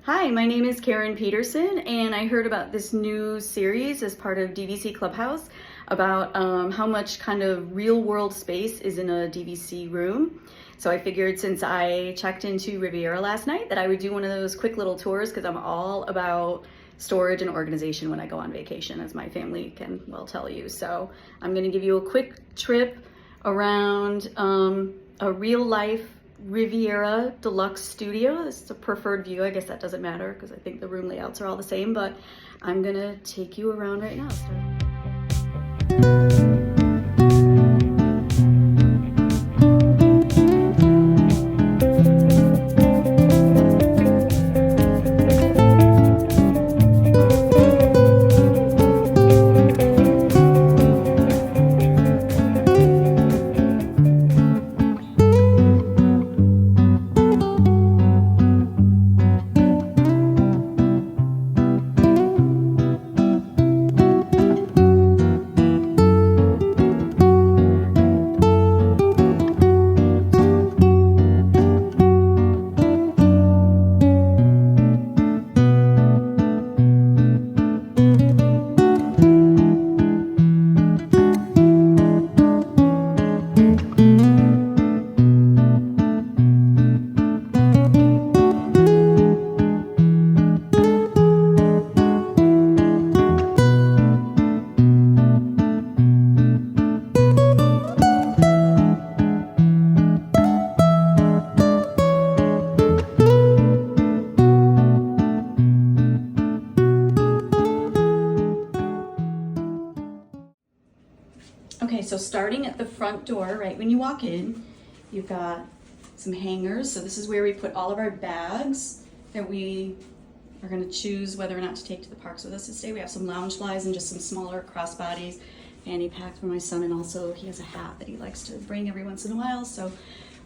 Hi, my name is Karen Peterson, and I heard about this new series as part of DVC Clubhouse about how much kind of real world space is in a DVC room. So I figured since I checked into Riviera last night that I would do one of those quick little tours because I'm all about storage and organization when I go on vacation, as my family can well tell you. So I'm going to give you a quick trip around a real life Riviera Deluxe Studio. This is a preferred view. I guess that doesn't matter because I think the room layouts are all the same, but I'm gonna take you around right now. Okay, so starting at the front door, right when you walk in, you've got some hangers. So this is where we put all of our bags that we are going to choose whether or not to take to the parks with us this day. We have some lounge flies and just some smaller crossbodies, fanny pack for my son, and also he has a hat that he likes to bring every once in a while. So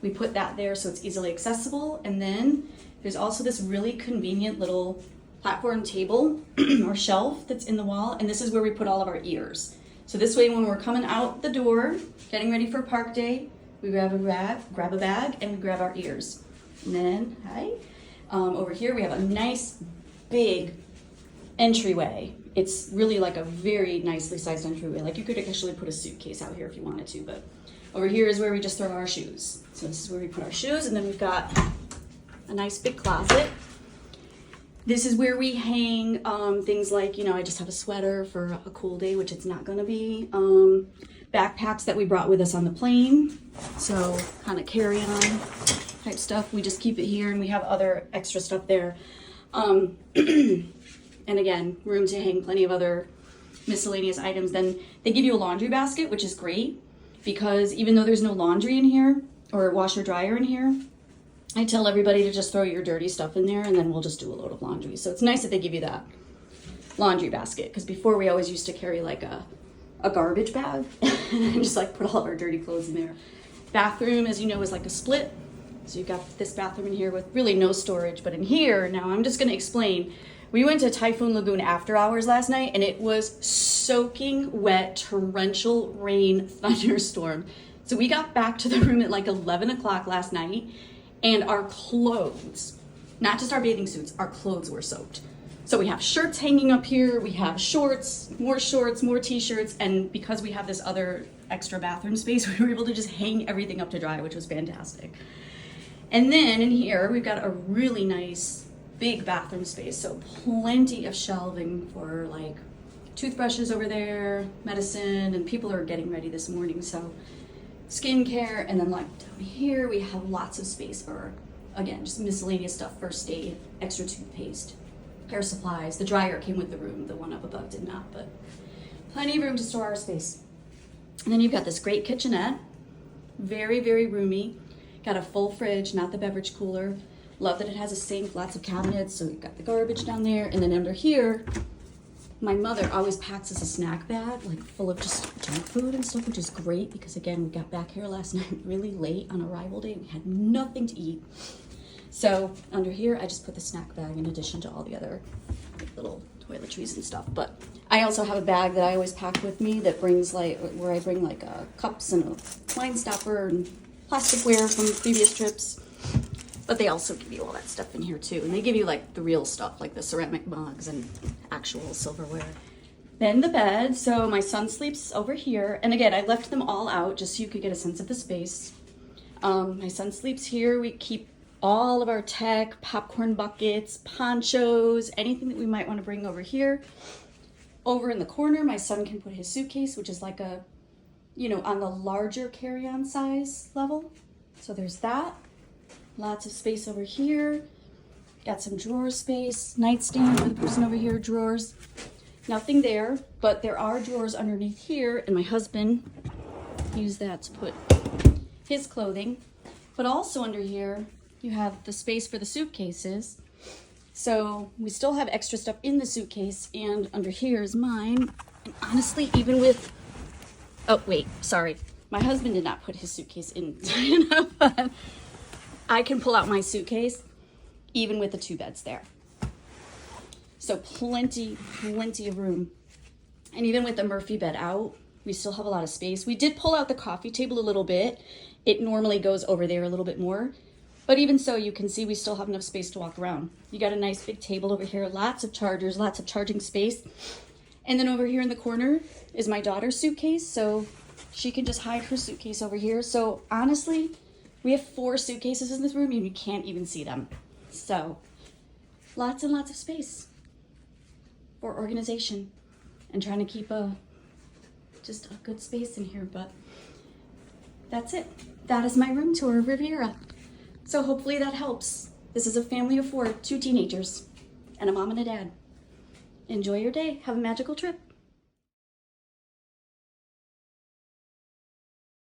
we put that there so it's easily accessible. And then there's also this really convenient little platform table or shelf that's in the wall, and this is where we put all of our ears. So this way, when we're coming out the door, getting ready for park day, we grab a bag, and we grab our ears. And then, over here we have a nice big entryway. It's really like a very nicely sized entryway. Like you could actually put a suitcase out here if you wanted to, but over here is where we just throw our shoes. So this is where we put our shoes, and then we've got a nice big closet. This is where we hang things like, I just have a sweater for a cool day, which it's not gonna be. Backpacks that we brought with us on the plane. So kind of carry on type stuff. We just keep it here, and we have other extra stuff there. And again, room to hang plenty of other miscellaneous items. Then they give you a laundry basket, which is great because even though there's no laundry in here or washer dryer in here, I tell everybody to just throw your dirty stuff in there and then we'll just do a load of laundry. So it's nice that they give you that laundry basket because before we always used to carry like a garbage bag and just like put all of our dirty clothes in there. Bathroom, as you know, is like a split. So you've got this bathroom in here with really no storage, but in here, now I'm just gonna explain. We went to Typhoon Lagoon after hours last night and it was soaking wet, torrential rain thunderstorm. So we got back to the room at like 11 o'clock last night, and our clothes, not just our bathing suits, our clothes were soaked. So we have shirts hanging up here, we have shorts, more t-shirts, and because we have this other extra bathroom space, we were able to just hang everything up to dry, which was fantastic. And then in here, we've got a really nice big bathroom space, so plenty of shelving for like toothbrushes over there, medicine, and people are getting ready this morning, so skincare. And then like down here we have lots of space for, again, just miscellaneous stuff, first aid, extra toothpaste, hair supplies. The dryer came with the room, the one up above did not, but plenty of room to store our space. And then you've got this great kitchenette, very, very roomy. Got a full fridge, not the beverage cooler. Love that it has a sink, lots of cabinets, so we've got the garbage down there. And then under here, my mother always packs us a snack bag, like full of just junk food and stuff, which is great because again, we got back here last night really late on arrival day. We had nothing to eat. So under here, I just put the snack bag in addition to all the other little toiletries and stuff. But I also have a bag that I always pack with me that brings where I bring cups and a wine stopper and plasticware from previous trips. But they also give you all that stuff in here too. And they give you like the real stuff, like the ceramic mugs and actual silverware. Then the bed. So my son sleeps over here. And again, I left them all out just so you could get a sense of the space. My son sleeps here. We keep all of our tech, popcorn buckets, ponchos, anything that we might want to bring over here. Over in the corner, my son can put his suitcase, which is like a, you know, on the larger carry-on size level. So there's that. Lots of space over here. Got some drawer space, nightstand for the person over here, drawers. Nothing there, but there are drawers underneath here, and my husband used that to put his clothing. But also under here, you have the space for the suitcases. So we still have extra stuff in the suitcase, and under here is mine. And honestly, even with, oh wait, sorry. My husband did not put his suitcase in, but I can pull out my suitcase even with the 2 beds there. So plenty of room. And even with the Murphy bed out, we still have a lot of space. We did pull out the coffee table a little bit. It normally goes over there a little bit more. But even so, you can see we still have enough space to walk around. You got a nice big table over here, lots of chargers, lots of charging space. And then over here in the corner is my daughter's suitcase, so she can just hide her suitcase over here. So honestly, we have 4 suitcases in this room and you can't even see them. So lots and lots of space for organization and trying to keep just a good space in here. But that's it. That is my room tour of Riviera. So hopefully that helps. This is a family of 4, 2 teenagers, and a mom and a dad. Enjoy your day. Have a magical trip.